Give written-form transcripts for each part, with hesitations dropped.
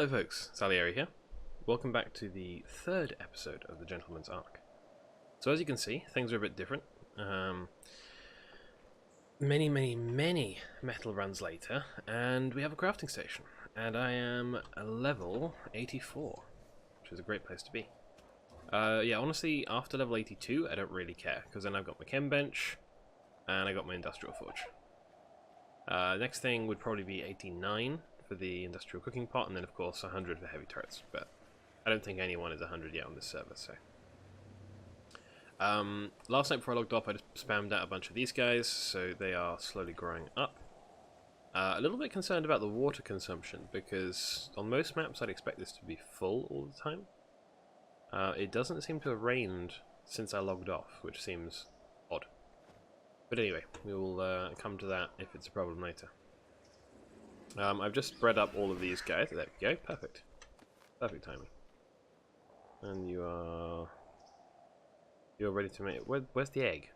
Hello folks, Salieri here. Welcome back to the third episode of the Gentleman's Ark. So as you can see, things are a bit different. Many metal runs later, and we have a crafting station. And I am a level 84, which is a great place to be. Yeah, honestly, after level 82, I don't really care, because then I've got my chem bench, and I got my industrial forge. Next thing would probably be 89 for the industrial cooking pot, and then of course 100 for heavy turrets, but I don't think anyone is 100 yet on this server, so. Last night before I logged off, I just spammed out a bunch of these guys, so they are slowly growing up. A little bit concerned about the water consumption, because on most maps I'd expect this to be full all the time. It doesn't seem to have rained since I logged off, which seems odd. But anyway, we will come to that if it's a problem later. I've just bred up all of these guys. There we go. Perfect. Perfect timing. And you're ready to make. Where's the egg?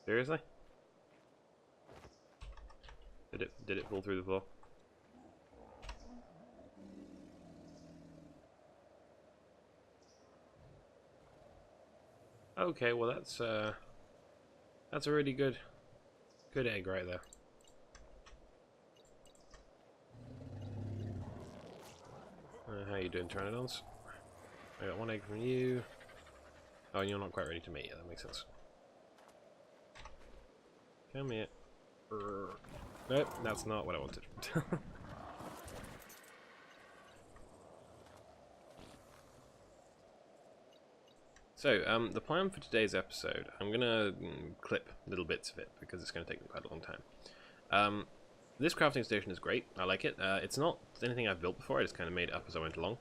Seriously? Did it fall through the floor? Okay, well that's a really good egg right there. How you doing, Pteranodons? I got one egg from you. Oh, and you're not quite ready to mate yet. That makes sense. Come here. Nope, that's not what I wanted. So, the plan for today's episode, I'm going to clip little bits of it because it's going to take me quite a long time. This crafting station is great, I like it. It's not anything I've built before, I just kind of made it up as I went along.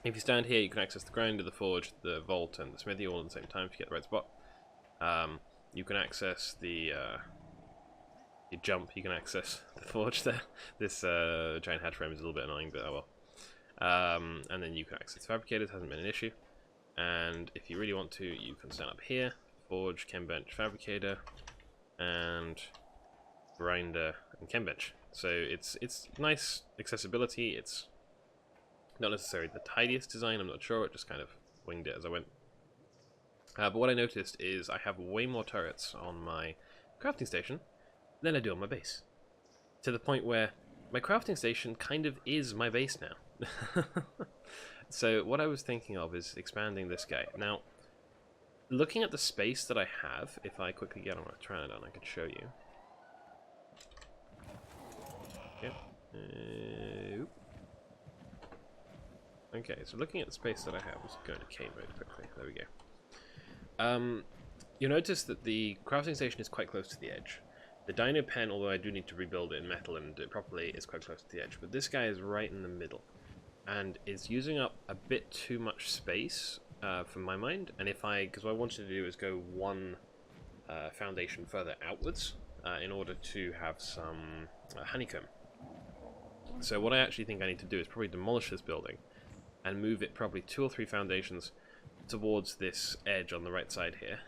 If you stand here, you can access the grinder, the forge, the vault, and the smithy all at the same time if you get the right spot. You can access the you jump, you can access the forge there. This giant hatch frame is a little bit annoying, but oh well. And then you can access fabricators, hasn't been an issue. And if you really want to, you can stand up here, forge, chem bench, fabricator, and grinder and chem bench. So it's nice accessibility. It's not necessarily the tidiest design, I'm not sure, it just kind of winged it as I went. But what I noticed is I have way more turrets on my crafting station than I do on my base. To the point where my crafting station kind of is my base now. So what I was thinking of is expanding this guy. Now, looking at the space that I have, if I quickly get on a Pteranodon, I could show you. Yep. Okay, so looking at the space that I have, let's go into K mode quickly. There we go. You'll notice that the crafting station is quite close to the edge. The dino pen, although I do need to rebuild it in metal and do it properly, is quite close to the edge. But this guy is right in the middle, and is using up a bit too much space for my mind. And because what I wanted to do is go one foundation further outwards in order to have some honeycomb. So what I actually think I need to do is probably demolish this building and move it probably 2 or 3 foundations towards this edge on the right side here,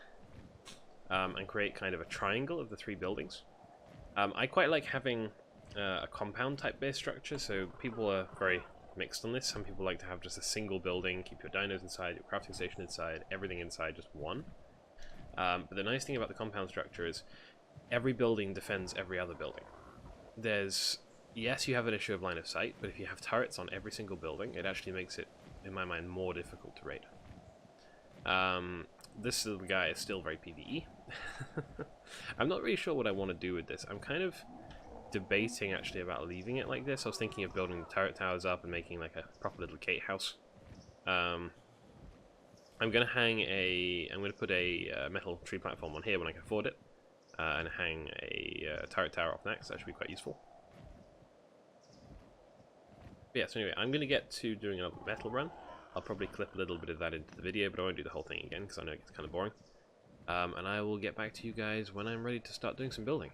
and create kind of a triangle of the 3 buildings. I quite like having a compound type base structure, so people are very mixed on this. Some people like to have just a single building, keep your dinos inside, your crafting station inside, everything inside just one. But the nice thing about the compound structure is every building defends every other building. Yes, you have an issue of line of sight, but if you have turrets on every single building, it actually makes it, in my mind, more difficult to raid. This little guy is still very PvE. I'm not really sure what I want to do with this. I'm kind of debating actually about leaving it like this. I was thinking of building the turret towers up and making like a proper little gate house. I'm gonna put a metal tree platform on here when I can afford it, and hang a turret tower off next. That should be quite useful. But yeah, so anyway, I'm gonna get to doing another metal run. I'll probably clip a little bit of that into the video, but I won't do the whole thing again because I know it gets kind of boring. And I will get back to you guys when I'm ready to start doing some building.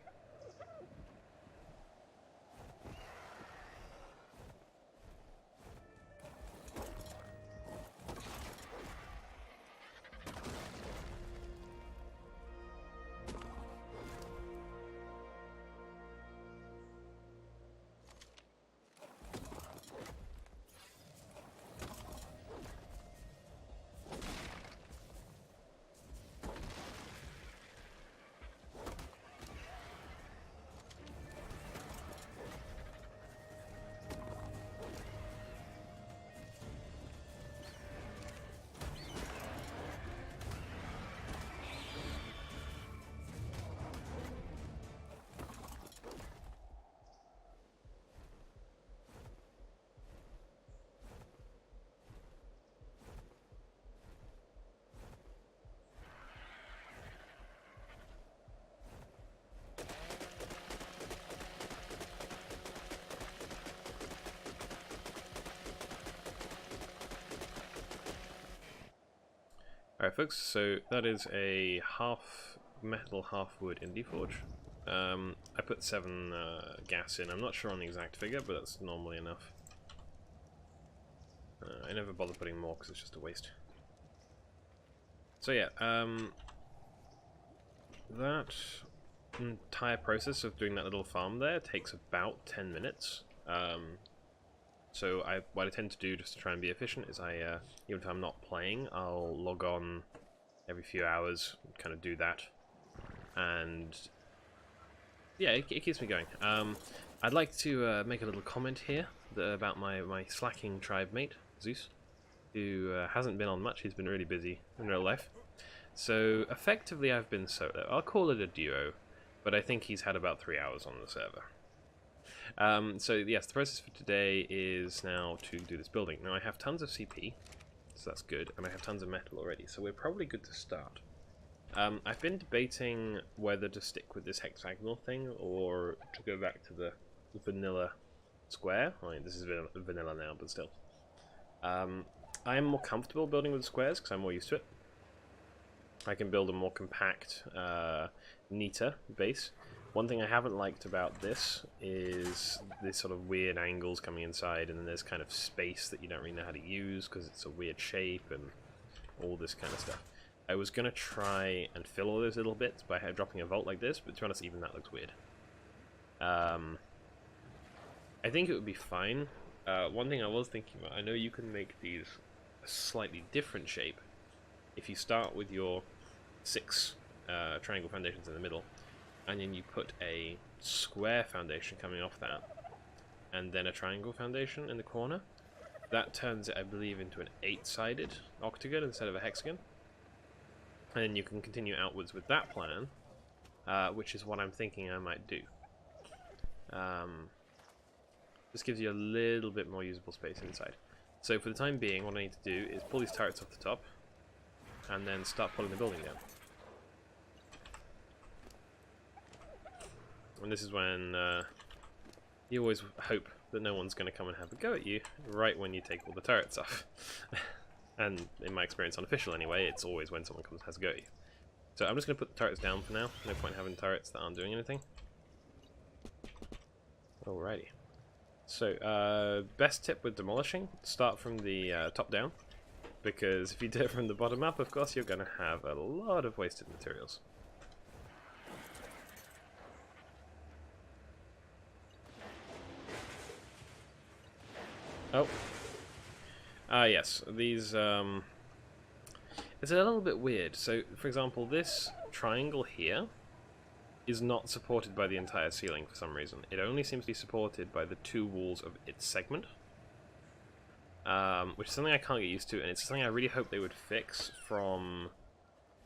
Alright folks, so that is a half metal, half wood indie forge. I put 7 gas in. I'm not sure on the exact figure, but that's normally enough. I never bother putting more because it's just a waste. So yeah, that entire process of doing that little farm there takes about 10 minutes. So what I tend to do just to try and be efficient is even if I'm not playing, I'll log on every few hours, kind of do that, and yeah, it keeps me going. I'd like to make a little comment here about my slacking tribe mate, Zeus, who hasn't been on much. He's been really busy in real life. So effectively I've been solo. I'll call it a duo, but I think he's had about 3 hours on the server. So yes, the process for today is now to do this building. Now I have tons of CP, so that's good, and I have tons of metal already, so we're probably good to start. I've been debating whether to stick with this hexagonal thing or to go back to the vanilla square. I mean, this is vanilla now, but still. I am more comfortable building with squares because I'm more used to it. I can build a more compact, neater base. One thing I haven't liked about this is this sort of weird angles coming inside, and then there's kind of space that you don't really know how to use because it's a weird shape and all this kind of stuff. I was going to try and fill all those little bits by dropping a vault like this, but to be honest, even that looks weird. I think it would be fine. One thing I was thinking about, I know you can make these a slightly different shape if you start with your 6 triangle foundations in the middle, and then you put a square foundation coming off that, and then a triangle foundation in the corner. That turns it, I believe, into an 8-sided octagon instead of a hexagon. And then you can continue outwards with that plan, which is what I'm thinking I might do. This gives you a little bit more usable space inside. So for the time being, what I need to do is pull these turrets off the top, and then start pulling the building down. And this is when you always hope that no one's going to come and have a go at you right when you take all the turrets off. And in my experience, unofficial anyway, it's always when someone comes and has a go at you. So I'm just going to put the turrets down for now. No point having turrets that aren't doing anything. Alrighty. So, best tip with demolishing, start from the top down. Because if you do it from the bottom up, of course, you're going to have a lot of wasted materials. Oh. Yes, these, it's a little bit weird. So, for example, this triangle here is not supported by the entire ceiling for some reason. It only seems to be supported by the 2 walls of its segment. Which is something I can't get used to, and it's something I really hope they would fix from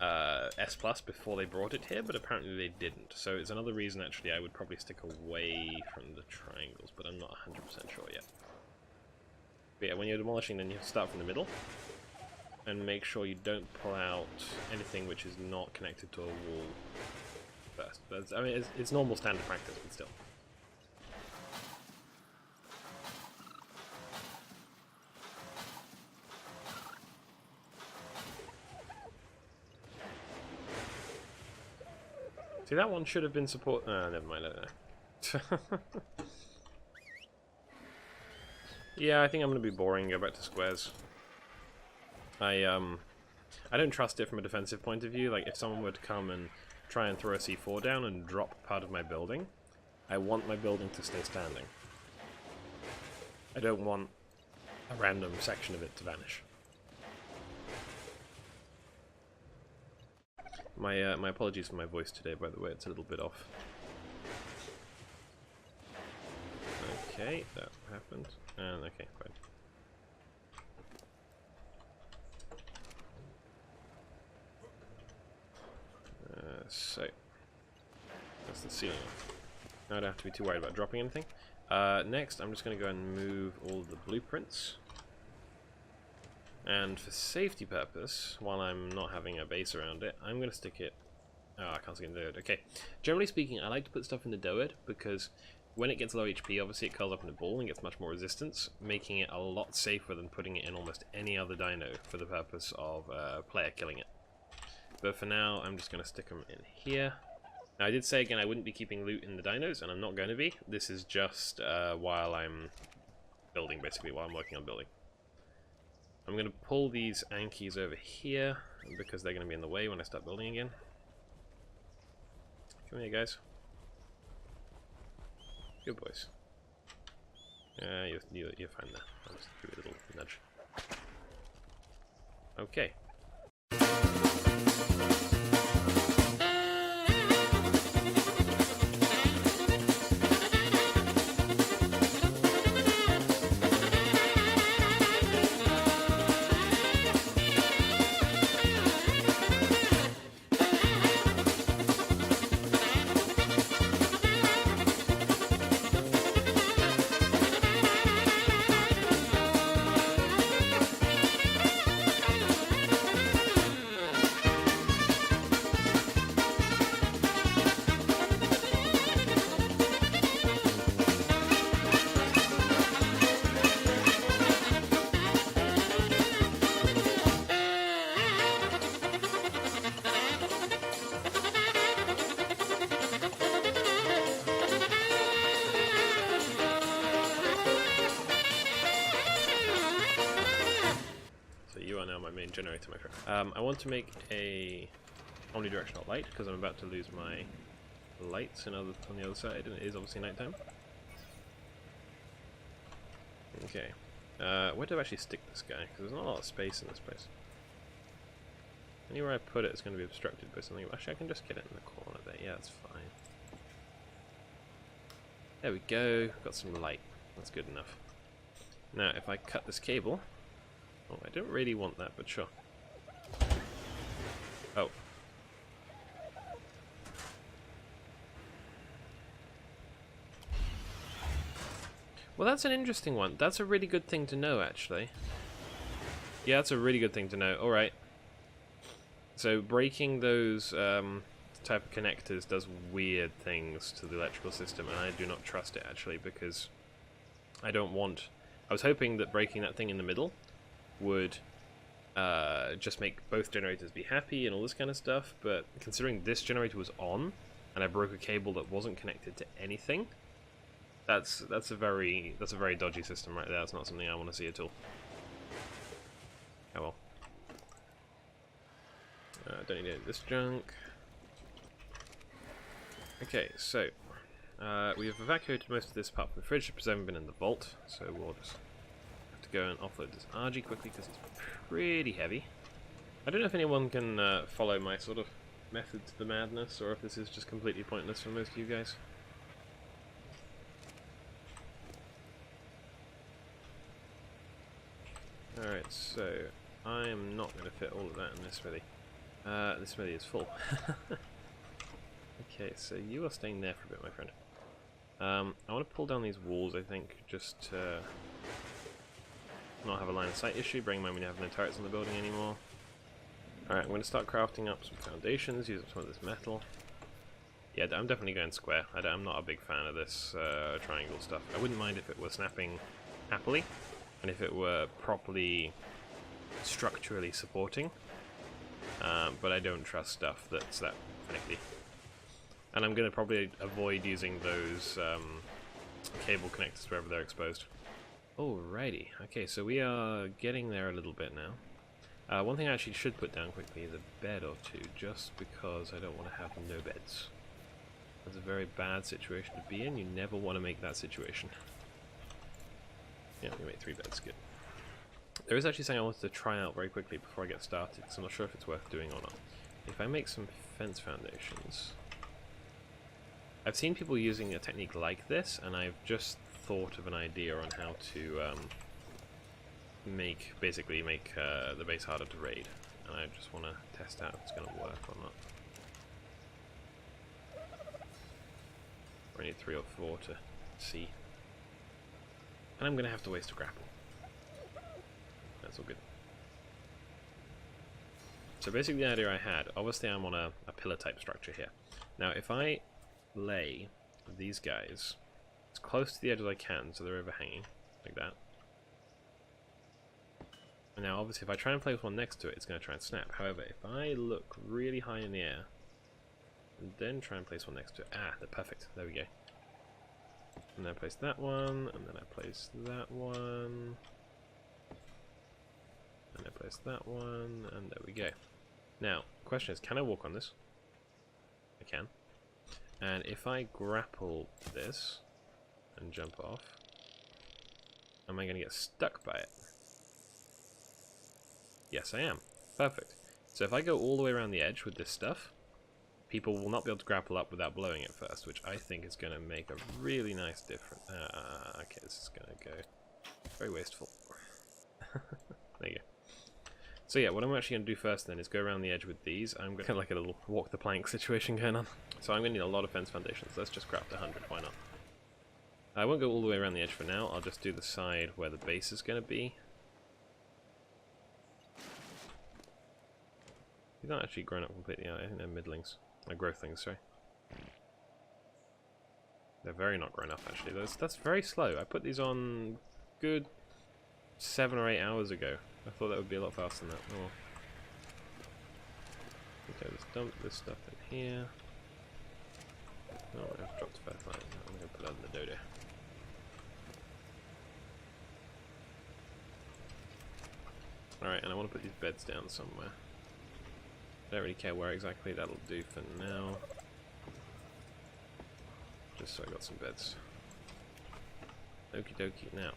S Plus before they brought it here, but apparently they didn't. So it's another reason, actually, I would probably stick away from the triangles, but I'm not 100% sure yet. But yeah, when you're demolishing, then you have to start from the middle, and make sure you don't pull out anything which is not connected to a wall first. But I mean, it's normal standard practice, but still. See, that one should have been support. Never mind. I don't know. Yeah, I think I'm going to be boring and go back to squares. I don't trust it from a defensive point of view. Like, if someone were to come and try and throw a C4 down and drop part of my building, I want my building to stay standing. I don't want a random section of it to vanish. My apologies for my voice today, by the way, it's a little bit off. Okay, that happened. And okay, fine. So that's the ceiling. Now I don't have to be too worried about dropping anything. Next, I'm just going to go and move all the blueprints. And for safety purpose, while I'm not having a base around it, I'm going to stick it... Oh, I can't see it in the Doed. Okay. Generally speaking, I like to put stuff in the Doed because when it gets low HP, obviously it curls up in a ball and gets much more resistance, making it a lot safer than putting it in almost any other dino for the purpose of player killing it. But for now, I'm just going to stick them in here. Now, I did say again I wouldn't be keeping loot in the dinos, and I'm not going to be. This is just while I'm building, basically, while I'm working on building. I'm going to pull these Ankies over here, because they're going to be in the way when I start building again. Come here, guys. Good boys. You're fine there. I'll just give you a little nudge. Okay. Generator, my friend. I want to make a omnidirectional light because I'm about to lose my lights on the other side, and it is obviously nighttime. Okay, where do I actually stick this guy? Because there's not a lot of space in this place. Anywhere I put it is going to be obstructed by something. Actually, I can just get it in the corner there. Yeah, that's fine. There we go. Got some light. That's good enough. Now, if I cut this cable. Oh, I don't really want that, but sure. Oh. Well, that's an interesting one. That's a really good thing to know, actually. Yeah, that's a really good thing to know. Alright. So, breaking those type of connectors does weird things to the electrical system, and I do not trust it, actually, because I don't want... I was hoping that breaking that thing in the middle would just make both generators be happy and all this kind of stuff, but considering this generator was on and I broke a cable that wasn't connected to anything, that's a very dodgy system right there. That's not something I want to see at all. Oh well. Don't need any of this junk. Okay, so we have evacuated most of this apart from the fridge, which has even been in the vault, so we'll just go and offload this RG quickly because it's pretty heavy. I don't know if anyone can follow my sort of method to the madness, or if this is just completely pointless for most of you guys. Alright, so I am not going to fit all of that in this smithy. This smithy is full. Okay, so you are staying there for a bit, my friend. I want to pull down these walls, I think, just to not have a line of sight issue. Bearing in mind we don't have no turrets in the building anymore. Alright, I'm going to start crafting up some foundations, use up some of this metal. Yeah, I'm definitely going square. I'm not a big fan of this triangle stuff. I wouldn't mind if it were snapping happily, and if it were properly structurally supporting, but I don't trust stuff that's that finicky. And I'm going to probably avoid using those cable connectors wherever they're exposed. Alrighty, okay, so we are getting there a little bit now. One thing I actually should put down quickly is a bed or two, just because I don't want to have no beds. That's a very bad situation to be in. You never want to make that situation. Yeah, we make 3 beds, good. There is actually something I wanted to try out very quickly before I get started, so I'm not sure if it's worth doing or not. If I make some fence foundations... I've seen people using a technique like this, and I've just thought of an idea on how to basically make the base harder to raid, and I just want to test out if it's going to work or not. I need 3 or 4 to see, and I'm going to have to waste a grapple. That's all good. So basically the idea I had, obviously I'm on a pillar type structure here. Now if I lay these guys as close to the edge as I can, so they're overhanging, like that. And now, obviously, if I try and place one next to it, it's going to try and snap. However, if I look really high in the air, and then try and place one next to it, they're perfect. There we go. And then I place that one, and then I place that one, and I place that one, and there we go. Now, question is, can I walk on this? I can. And if I grapple this and jump off, am I going to get stuck by it? Yes, I am. Perfect. So if I go all the way around the edge with this stuff, people will not be able to grapple up without blowing it first, which I think is going to make a really nice difference. Okay, this is going to go very wasteful. There you go. So yeah, what I'm actually going to do first then is go around the edge with these. I'm going to like a little walk the plank situation going on. So I'm going to need a lot of fence foundations. Let's just craft 100, why not? I won't go all the way around the edge for now. I'll just do the side where the base is going to be. These aren't actually grown up completely yet. I think they're middlings. Growthlings, sorry. They're very not grown up actually. That's very slow. I put these on good 7 or 8 hours ago. I thought that would be a lot faster than that. Oh well. Okay, let's dump this stuff in here. Oh, I've dropped fertilizer. I'm going to put that in the dodo. Alright, and I want to put these beds down somewhere. Don't really care where exactly, that'll do for now. Just so I got some beds. Okie dokie. Now,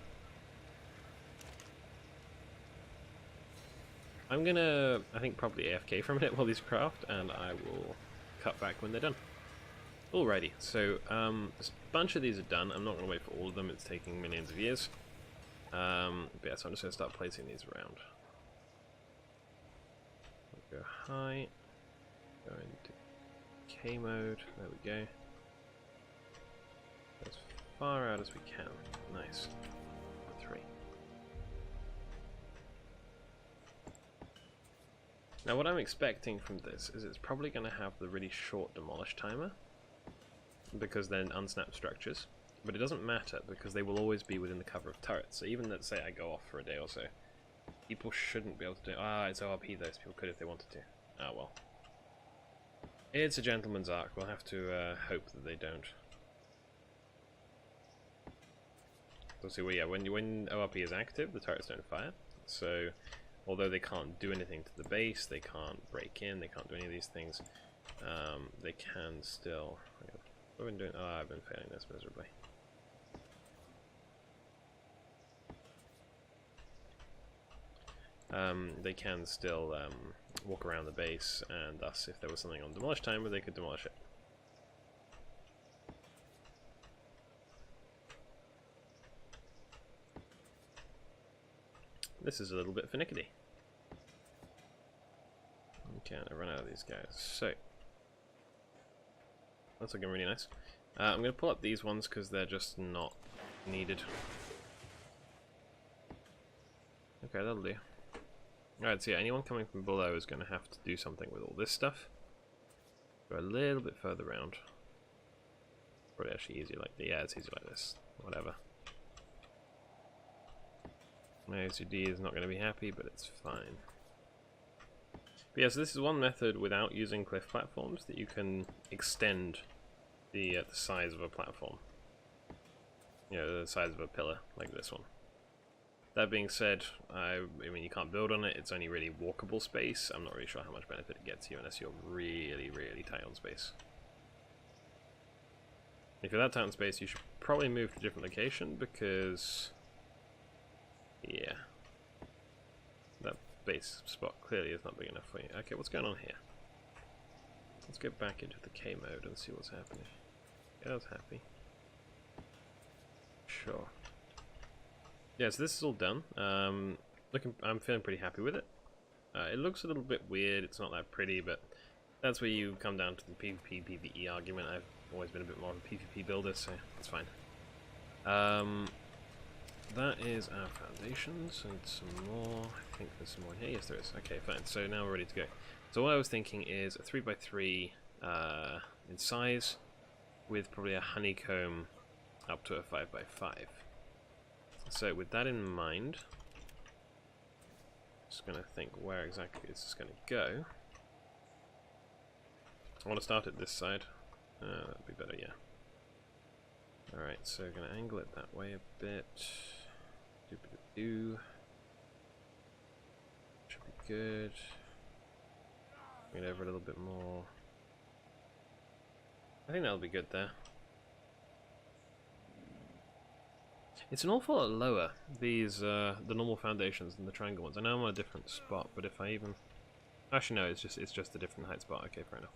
I'm gonna, I think, probably AFK for a minute while these craft, and I will cut back when they're done. Alrighty, so a bunch of these are done. I'm not gonna wait for all of them, it's taking millions of years. But yeah, so I'm just gonna start placing these around. Go high, go into K mode, there we go. As far out as we can. Nice. 3. Now what I'm expecting from this is it's probably going to have the really short demolish timer, because they're unsnapped structures, but it doesn't matter because they will always be within the cover of turrets. So even let's say I go off for a day or so, people shouldn't be able to do. It's ORP though, so people could if they wanted to. Well. It's a gentleman's arc. We'll have to hope that they don't. So see, well, yeah, when ORP is active, the turrets don't fire. So, although they can't do anything to the base, they can't break in, they can't do any of these things, they can still. What have I been doing? I've been failing this miserably. They can still walk around the base, and thus, if there was something on demolish timer, they could demolish it. This is a little bit finicky. Okay, I run out of these guys. So that's looking really nice. I'm going to pull up these ones because they're just not needed. Okay, that'll do. Alright, so yeah, anyone coming from below is going to have to do something with all this stuff. Go a little bit further around. Probably actually easier like this. Yeah, it's easier like this. Whatever. My OCD is not going to be happy, but it's fine. But yeah, so this is one method without using cliff platforms that you can extend the size of a platform. You know, the size of a pillar, like this one. That being said, I mean, you can't build on it, it's only really walkable space. I'm not really sure how much benefit it gets you unless you're really, really tight on space. If you're that tight on space, you should probably move to a different location because, yeah, that base spot clearly is not big enough for you. Okay, what's going on here? Let's get back into the K mode and see what's happening. Yeah, that's happy. Sure. Yeah, so this is all done. I'm feeling pretty happy with it. It looks a little bit weird, it's not that pretty, but that's where you come down to the PvP, PvE argument. I've always been a bit more of a PvP builder, so that's fine. That is our foundations, and some more. I think there's some more in here. Yes, there is. Okay, fine. So now we're ready to go. So what I was thinking is a 3x3 in size, with probably a honeycomb up to a 5x5. So with that in mind, just going to think where exactly this is going to go. I want to start at this side. That'd be better, yeah. Alright, so we're going to angle it that way a bit. Doo-ba-doo-doo. Should be good. Bring it over a little bit more. I think that'll be good there. It's an awful lot lower, these, the normal foundations than the triangle ones. I know I'm on a different spot, but if I even... Actually no, it's just a different height spot. Okay, fair enough.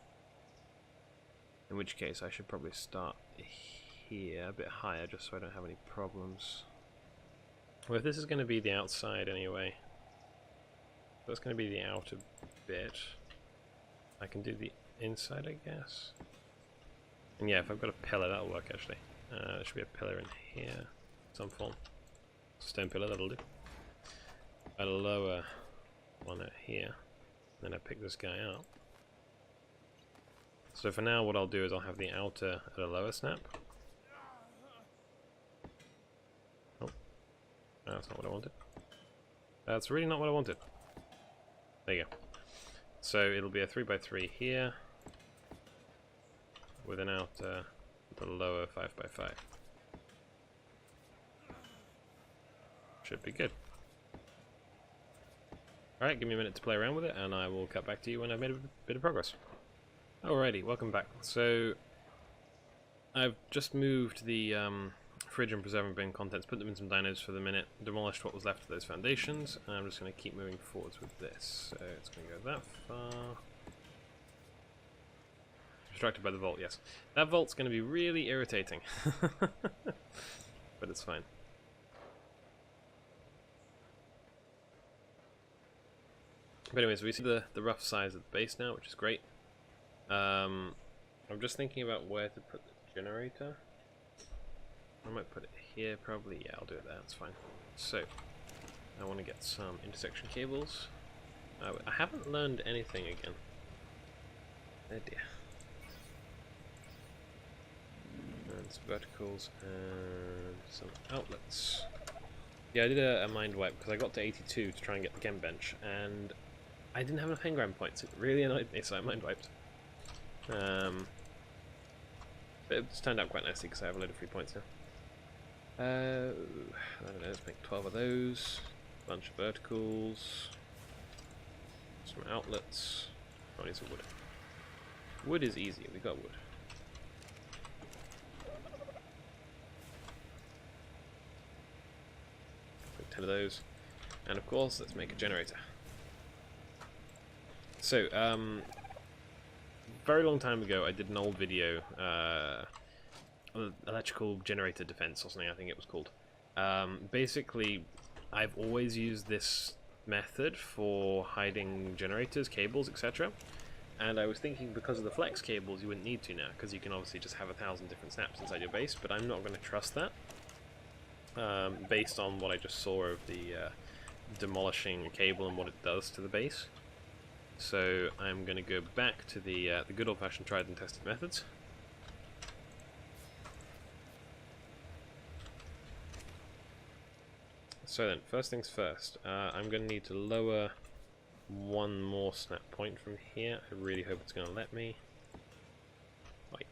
In which case I should probably start here, a bit higher, just so I don't have any problems. Well, if this is going to be the outside anyway, that's going to be the outer bit. I can do the inside, I guess. And yeah, if I've got a pillar, that'll work actually. There should be a pillar in here. Some form. Stone pillar, that'll do. I lower one out here, then I pick this guy up. So for now what I'll do is I'll have the outer at a lower snap. Oh, that's not what I wanted. That's really not what I wanted. There you go. So it'll be a 3x3 here, with an outer at a lower 5x5. Should be good. Alright, give me a minute to play around with it and I will cut back to you when I've made a bit of progress. Alrighty, welcome back. So, I've just moved the fridge and preserve and bin contents, put them in some dinos for the minute, demolished what was left of those foundations, and I'm just going to keep moving forwards with this. So, it's going to go that far. Distracted by the vault, yes. That vault's going to be really irritating. But it's fine. But anyways, we see the rough size of the base now, which is great. I'm just thinking about where to put the generator. I might put it here, probably. Yeah, I'll do it there, that's fine. So, I want to get some intersection cables. I haven't learned anything again. Oh dear. And some verticals and some outlets. Yeah, I did a mind wipe because I got to 82 to try and get the Gem bench, and I didn't have enough engram points. It really annoyed me, so I mind wiped. But it's turned out quite nicely because I have a load of free points now. I don't know, let's make 12 of those. A bunch of verticals. Some outlets. Oh, I need some wood. Wood is easy, we got wood. Make 10 of those. And of course, let's make a generator. So, very long time ago, I did an old video, electrical generator defense or something, I think it was called. Basically, I've always used this method for hiding generators, cables, etc. And I was thinking because of the flex cables, you wouldn't need to now, because you can obviously just have 1,000 different snaps inside your base, but I'm not going to trust that, based on what I just saw of the demolishing a cable and what it does to the base. So I'm going to go back to the good old-fashioned tried and tested methods. So then, first things first, I'm going to need to lower one more snap point from here. I really hope it's going to let me. Wait.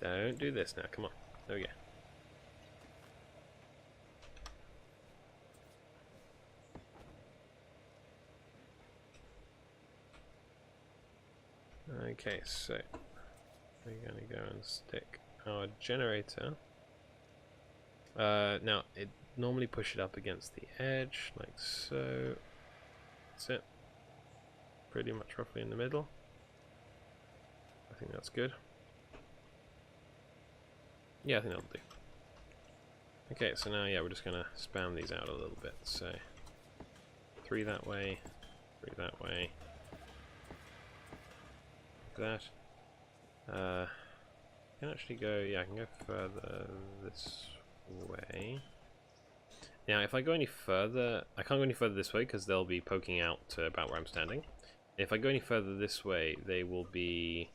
Don't do this now, come on. There we go. Okay, so we're going to go and stick our generator. Now, it normally push it up against the edge, like so. That's it. Pretty much roughly in the middle. I think that's good. Yeah, I think that'll do. Okay, so now, yeah, we're just going to spam these out a little bit. So, 3 that way, 3 that way. That. I can actually go, yeah, I can go further this way. Now, if I go any further, I can't go any further this way because they'll be poking out to about where I'm standing. If I go any further this way, they will be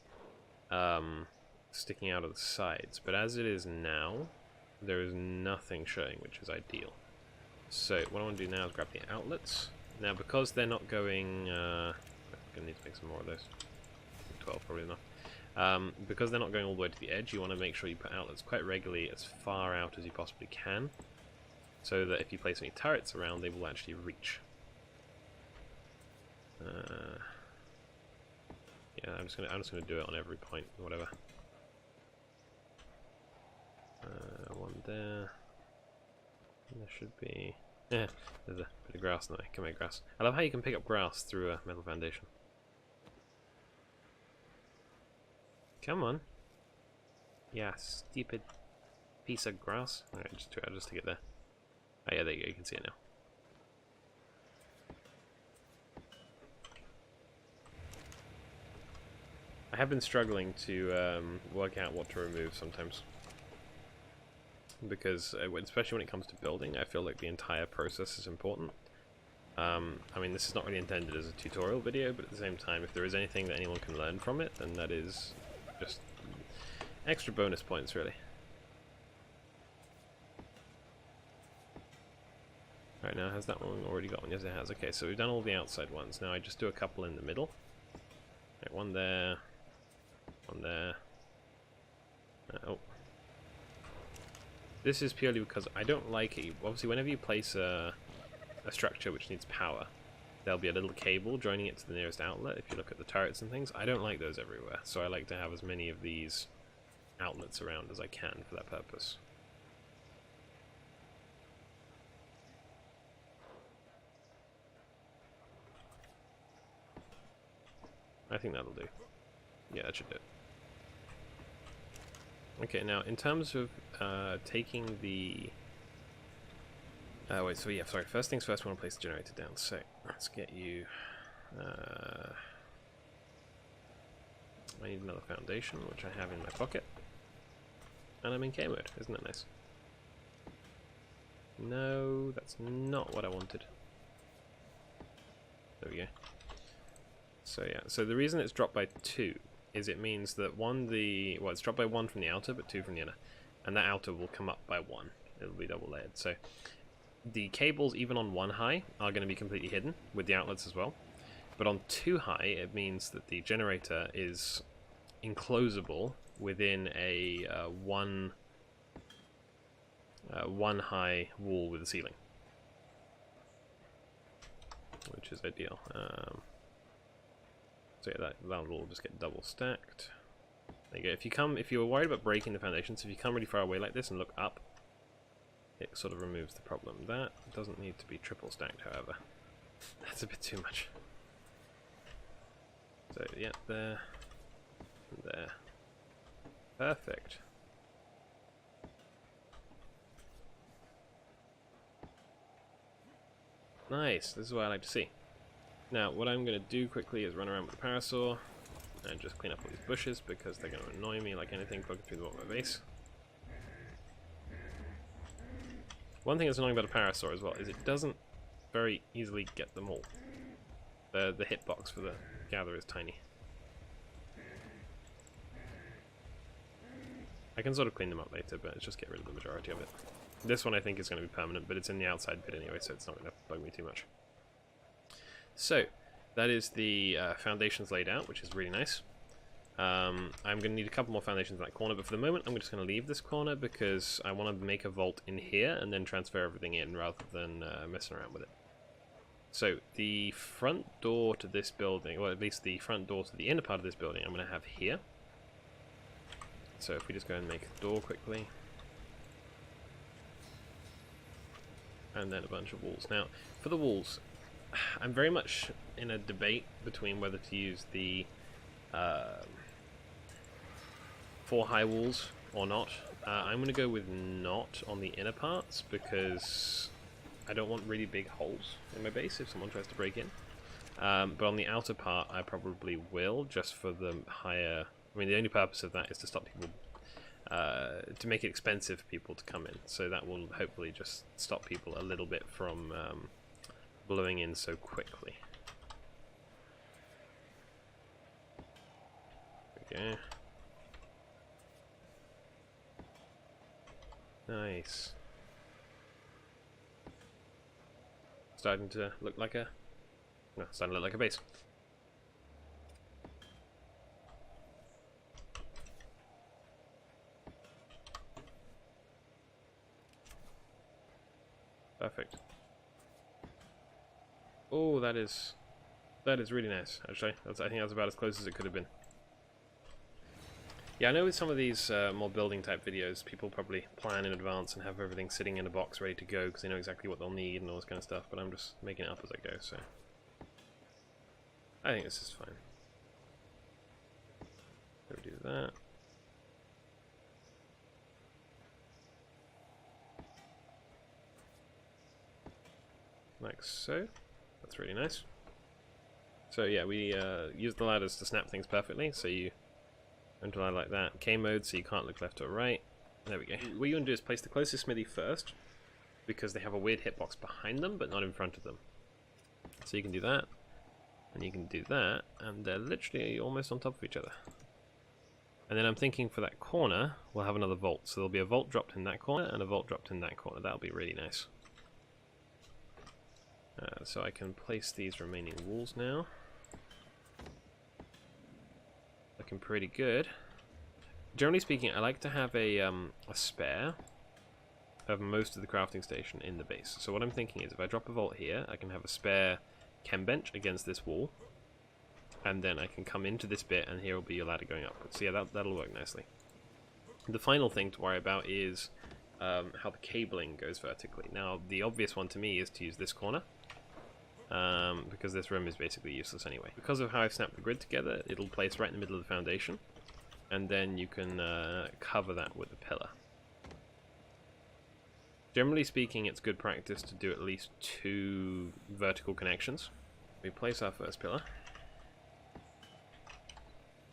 sticking out of the sides. But as it is now, there is nothing showing, which is ideal. So what I want to do now is grab the outlets. Now because they're not going, I'm going to need to make some more of those. 12 probably enough. Because they're not going all the way to the edge, you want to make sure you put outlets quite regularly as far out as you possibly can, so that if you place any turrets around, they will actually reach. Yeah, I'm just gonna do it on every point, whatever. One there. There should be. Yeah, there's a bit of grass now. Come here, grass. I love how you can pick up grass through a metal foundation. Come on. Yeah, stupid piece of grass. Alright, I'll just stick it there. Oh yeah, there you go. You can see it now. I have been struggling to work out what to remove sometimes. Because, especially when it comes to building, I feel like the entire process is important. I mean, this is not really intended as a tutorial video, but at the same time, if there is anything that anyone can learn from it, then that is just extra bonus points, really. Right, now, has that one already got one? Yes, it has. Okay, so we've done all the outside ones. Now I just do a couple in the middle. Right, one there. One there. Oh. This is purely because I don't like it. Obviously, whenever you place a structure which needs power, there'll be a little cable joining it to the nearest outlet. If you look at the turrets and things, I don't like those everywhere. So I like to have as many of these outlets around as I can for that purpose. I think that'll do. Yeah, that should do it. Okay, now in terms of taking the... wait, so yeah, sorry, first things first, we want to place the generator down. So, let's get you... I need another foundation, which I have in my pocket. And I'm in K mode, isn't that nice? No, that's not what I wanted. There we go. So yeah, so the reason it's dropped by 2 is it means that it's dropped by 1 from the outer, but 2 from the inner. And that outer will come up by 1. It'll be double layered. So the cables, even on 1 high, are going to be completely hidden, with the outlets as well. But on 2 high, it means that the generator is enclosable within a one high wall with a ceiling, which is ideal. So yeah, that will just get double stacked. There you go. If you're worried about breaking the foundations, if you come really far away like this and look up, it sort of removes the problem. That doesn't need to be triple stacked, however. That's a bit too much. So yeah, there, and there. Perfect. Nice. This is what I like to see. Now, what I'm going to do quickly is run around with the parasaur and just clean up all these bushes because they're going to annoy me like anything poking through the bottom of my base. One thing that's annoying about a parasaur as well is it doesn't very easily get them all. The hitbox for the gather is tiny. I can sort of clean them up later, but let's just get rid of the majority of it. This one I think is going to be permanent, but it's in the outside bit anyway, so it's not going to bug me too much. So, that is the foundations laid out, which is really nice. I'm going to need a couple more foundations in that corner, but for the moment I'm just going to leave this corner because I want to make a vault in here and then transfer everything in rather than messing around with it. So, the front door to this building, or at least the front door to the inner part of this building, I'm going to have here. So if we just go and make a door quickly. And then a bunch of walls. Now, for the walls, I'm very much in a debate between whether to use the 4 high walls or not. I'm going to go with not on the inner parts because I don't want really big holes in my base if someone tries to break in. But on the outer part, I probably will, just for the higher... I mean, the only purpose of that is to stop people... to make it expensive for people to come in. So that will hopefully just stop people a little bit from blowing in so quickly. There we go. Nice. Starting to look like a... No, starting to look like a base. Perfect. Oh, that is really nice, actually. I think that's about as close as it could have been. Yeah, I know with some of these more building type videos, people probably plan in advance and have everything sitting in a box ready to go because they know exactly what they'll need and all this kind of stuff, but I'm just making it up as I go, so I think this is fine. So we do that. Like so. That's really nice. So yeah, we use the ladders to snap things perfectly, so you enter ladder like that. K mode, so you can't look left or right. There we go. What you want to do is place the closest smithy first, because they have a weird hitbox behind them, but not in front of them. So you can do that, and you can do that, and they're literally almost on top of each other. And then I'm thinking for that corner, we'll have another vault. So there'll be a vault dropped in that corner, and a vault dropped in that corner. That'll be really nice. So I can place these remaining walls now. Looking pretty good. Generally speaking, I like to have a spare of most of the crafting station in the base. So what I'm thinking is if I drop a vault here, I can have a spare chem bench against this wall. And then I can come into this bit and here will be a ladder going upwards. So yeah, that'll work nicely. The final thing to worry about is how the cabling goes vertically. Now, the obvious one to me is to use this corner. Because this room is basically useless anyway. Because of how I've snapped the grid together, it'll place right in the middle of the foundation, and then you can cover that with a pillar. Generally speaking, it's good practice to do at least 2 vertical connections. We place our first pillar,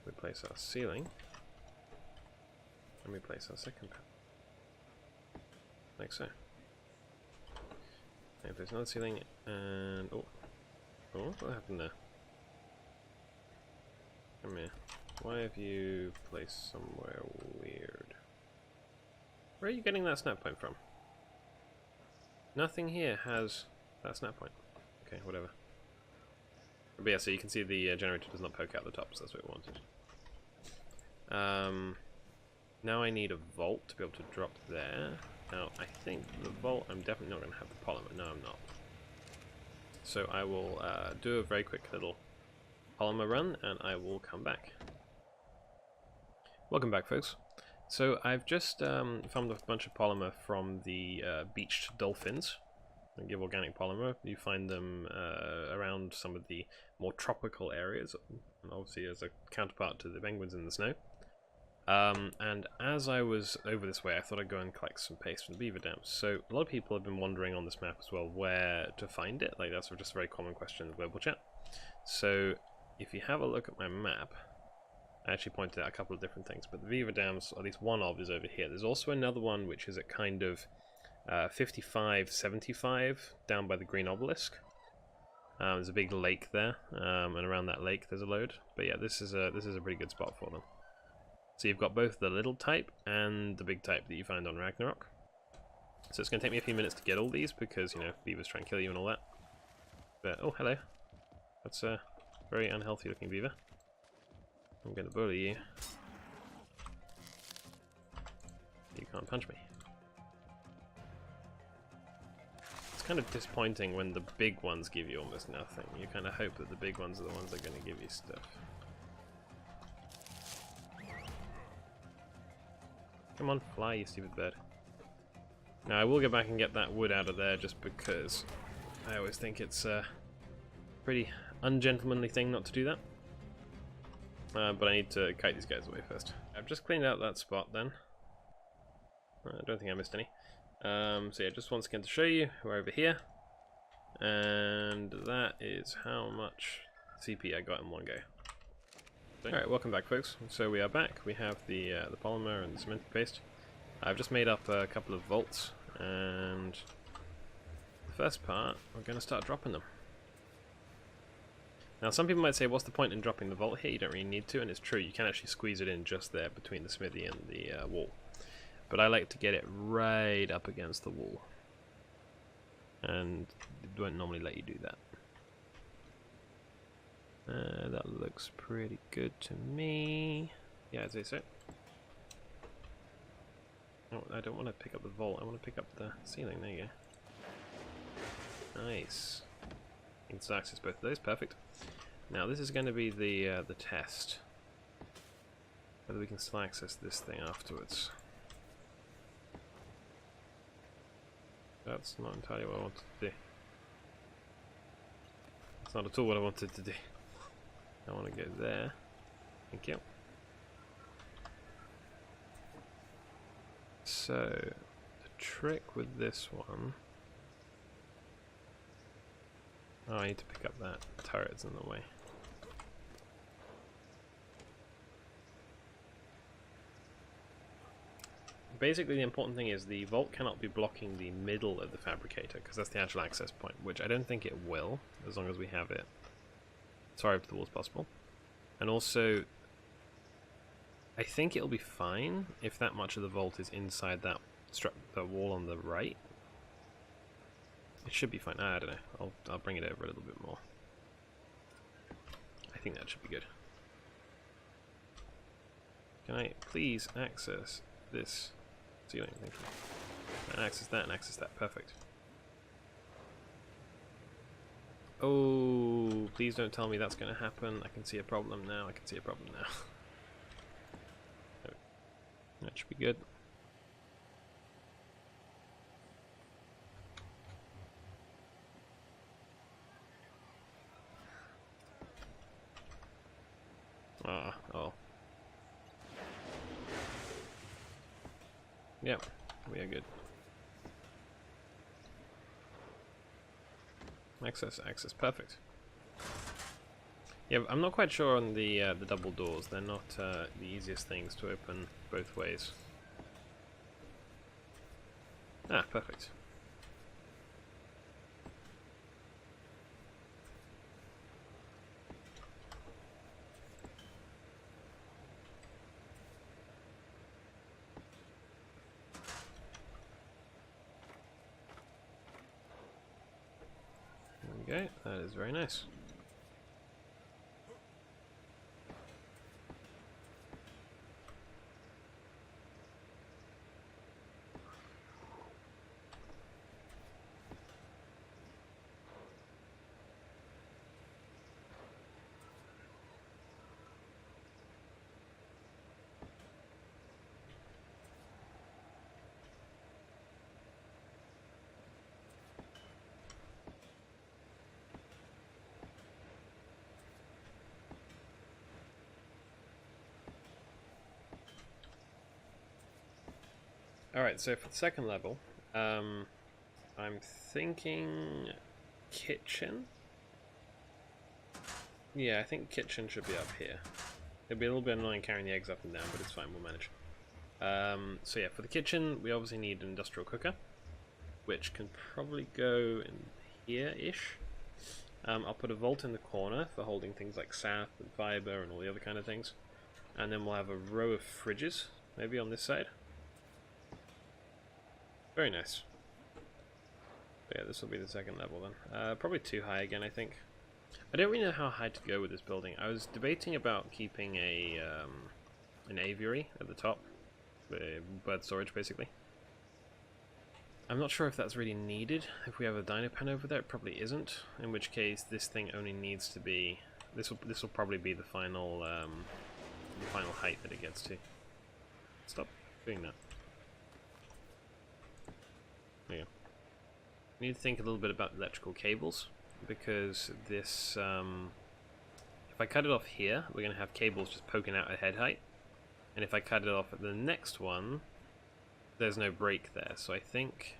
we place our ceiling, and we place our second pillar. Like so. And place another ceiling, and oh, what happened there? Come here. Why have you placed somewhere weird? Where are you getting that snap point from? Nothing here has that snap point. Okay, whatever. But yeah, so you can see the generator does not poke out the top, so that's what we wanted. Now I need a vault to be able to drop there. Now, I think the vault, I'm definitely not going to have the polymer. No, I'm not. So I will do a very quick little polymer run, and I will come back. Welcome back, folks. So I've just found a bunch of polymer from the beached dolphins. They give organic polymer. You find them around some of the more tropical areas, and obviously as a counterpart to the penguins in the snow. And as I was over this way, I thought I'd go and collect some paste from the beaver dams. So a lot of people have been wondering on this map as well where to find it. Like, that's just a very common question in the global chat. So if you have a look at my map, I actually pointed out a couple of different things, but the beaver dams, at least one of, is over here. There's also another one which is at kind of 55-75 down by the green obelisk. There's a big lake there, and around that lake there's a load. But yeah, this is a pretty good spot for them. So you've got both the little type and the big type that you find on Ragnarok. So it's going to take me a few minutes to get all these because, you know, beavers try and kill you and all that. But, oh, hello. That's a very unhealthy looking beaver. I'm going to bully you. You can't punch me. It's kind of disappointing when the big ones give you almost nothing. You kind of hope that the big ones are the ones that are going to give you stuff. Come on, fly, you stupid bird. Now, I will go back and get that wood out of there just because I always think it's a pretty ungentlemanly thing not to do that. But I need to kite these guys away first. I've just cleaned out that spot then. I don't think I missed any. So yeah, just once again to show you, we're over here. And that is how much CP I got in one go. Alright, welcome back, folks. So we are back. We have the polymer and the cemented paste. I've just made up a couple of vaults, and the first part, we're going to start dropping them. Now, some people might say, what's the point in dropping the vault here? You don't really need to, and it's true. You can actually squeeze it in just there between the smithy and the wall. but I like to get it right up against the wall. And it won't normally let you do that. That looks pretty good to me. Yeah, I'd say so. Oh, I don't want to pick up the vault, I want to pick up the ceiling. There you go. Nice. You can access both of those, perfect. Now this is going to be the test. Whether we can still access this thing afterwards. That's not entirely what I wanted to do. It's not at all what I wanted to do. I want to go there. Thank you. So, the trick with this one... Oh, I need to pick up that turret's in the way. Basically, the important thing is the vault cannot be blocking the middle of the fabricator, because that's the actual access point, which I don't think it will, as long as we have it as far over the wall as possible. And also, I think it'll be fine if that much of the vault is inside that wall on the right. It should be fine. I don't know. I'll bring it over a little bit more. I think that should be good. Can I please access this ceiling? Thank you. And access that and access that. Perfect. Oh, please don't tell me that's going to happen. I can see a problem now. I can see a problem now. That should be good. Oh. Yep, we are good. Access, perfect. Yeah, I'm not quite sure on the double doors. They're not the easiest things to open both ways. Ah, perfect. There we go. That is very nice. Alright, so for the second level, I'm thinking kitchen? Yeah, I think kitchen should be up here. It'll be a little bit annoying carrying the eggs up and down, but it's fine, we'll manage. So yeah, for the kitchen, we obviously need an industrial cooker, which can probably go in here-ish. I'll put a vault in the corner for holding things like sap and fiber and all the other kind of things. And then we'll have a row of fridges, maybe on this side. Very nice. But yeah, this will be the second level then. Probably too high again, I think. I don't really know how high to go with this building. I was debating about keeping a an aviary at the top, the bird storage basically. I'm not sure if that's really needed. If we have a dino pen over there, it probably isn't. In which case, this thing only needs to be. This will probably be the final height that it gets to. Stop doing that. There you go. We need to think a little bit about electrical cables, because this, if I cut it off here, we're going to have cables just poking out at head height, and if I cut it off at the next one, there's no break there. So I think,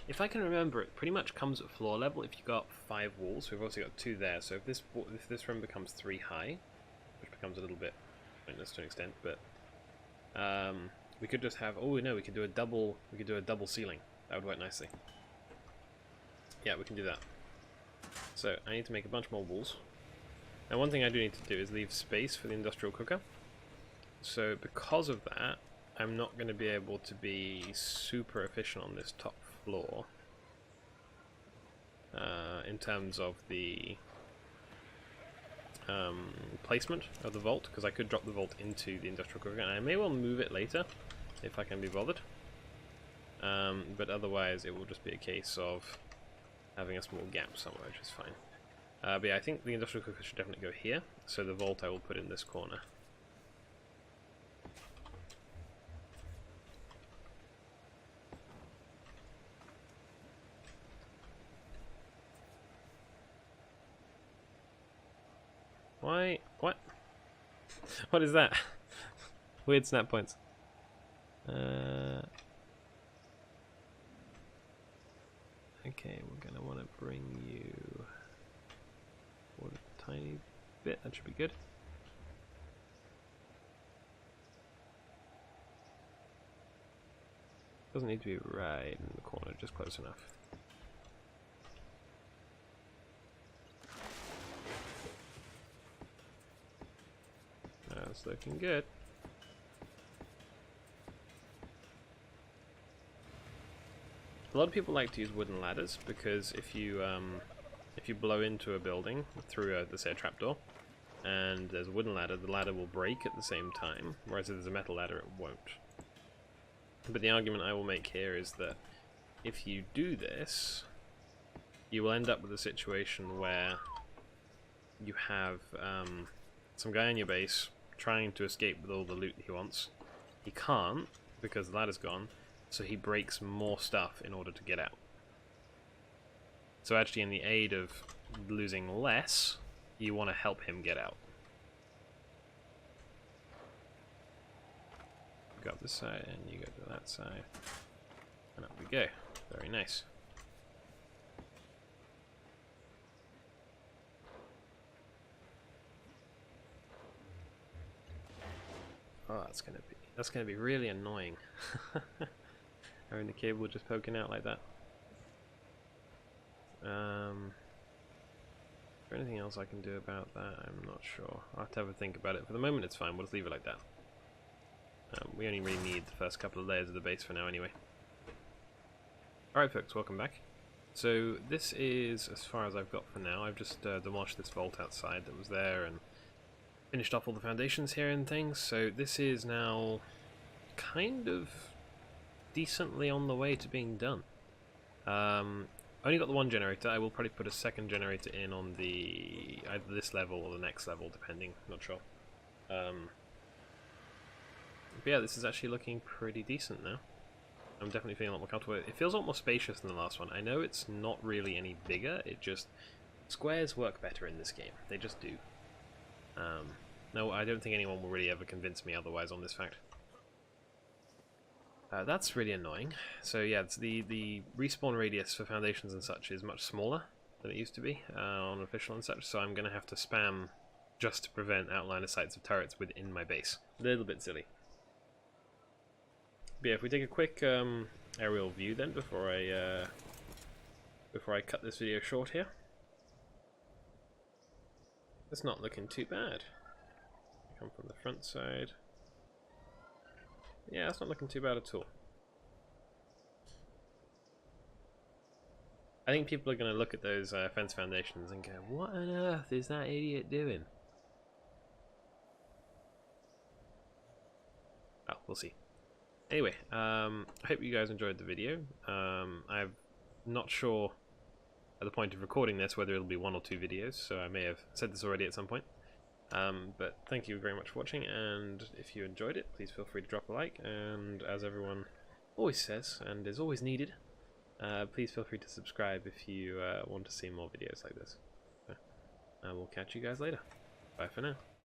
if I can remember, it pretty much comes at floor level if you've got 5 walls. We've also got 2 there, so if this room becomes 3 high, which becomes a little bit pointless to an extent, but we could just have, oh no, we could do a double ceiling. That would work nicely. Yeah, we can do that. So I need to make a bunch more walls. Now one thing I do need to do is leave space for the industrial cooker. So because of that, I'm not going to be able to be super efficient on this top floor in terms of the placement of the vault, because I could drop the vault into the industrial cooker, and I may well move it later if I can be bothered. But otherwise it will just be a case of having a small gap somewhere, which is fine. But yeah, I think the industrial cooker should definitely go here, so the vault I will put in this corner. Why? What? What is that? Weird snap points. Okay, we're gonna want to bring you forward a tiny bit. That should be good. Doesn't need to be right in the corner, just close enough. That's looking good. A lot of people like to use wooden ladders because if you blow into a building through let's say a trapdoor, and there's a wooden ladder, the ladder will break at the same time, whereas if there's a metal ladder it won't. But the argument I will make here is that if you do this, you will end up with a situation where you have some guy in your base trying to escape with all the loot he wants. He can't because the ladder's gone, so he breaks more stuff in order to get out. So actually, in the aid of losing less, you want to help him get out. Go up this side, and you go to that side. And up we go. Very nice. Oh, that's gonna be really annoying. Having the cable just poking out like that. Is there anything else I can do about that? I'm not sure. I'll have to have a think about it. For the moment it's fine, we'll just leave it like that. We only really need the first couple of layers of the base for now anyway. Alright folks, welcome back. So this is as far as I've got for now. I've just demolished this vault outside that was there and finished off all the foundations here and things, so this is now kind of decently on the way to being done. Only got the one generator. I will probably put a second generator in on the either this level or the next level, depending, not sure. But yeah, this is actually looking pretty decent now. I'm definitely feeling a lot more comfortable. It feels a lot more spacious than the last one. I know it's not really any bigger, it just... Squares work better in this game. They just do. No, I don't think anyone will really ever convince me otherwise on this fact. That's really annoying. So yeah, it's the respawn radius for foundations and such is much smaller than it used to be on official and such, so I'm going to have to spam just to prevent outliner sights of turrets within my base. A little bit silly. But yeah, if we take a quick aerial view then before I cut this video short here. It's not looking too bad. Come from the front side. Yeah, it's not looking too bad at all. I think people are going to look at those fence foundations and go, what on earth is that idiot doing? Oh, we'll see. Anyway, I hope you guys enjoyed the video. I'm not sure at the point of recording this whether it'll be 1 or 2 videos, so I may have said this already at some point. But thank you very much for watching, and if you enjoyed it, please feel free to drop a like, and as everyone always says, and is always needed, please feel free to subscribe if you want to see more videos like this. So, we'll catch you guys later. Bye for now.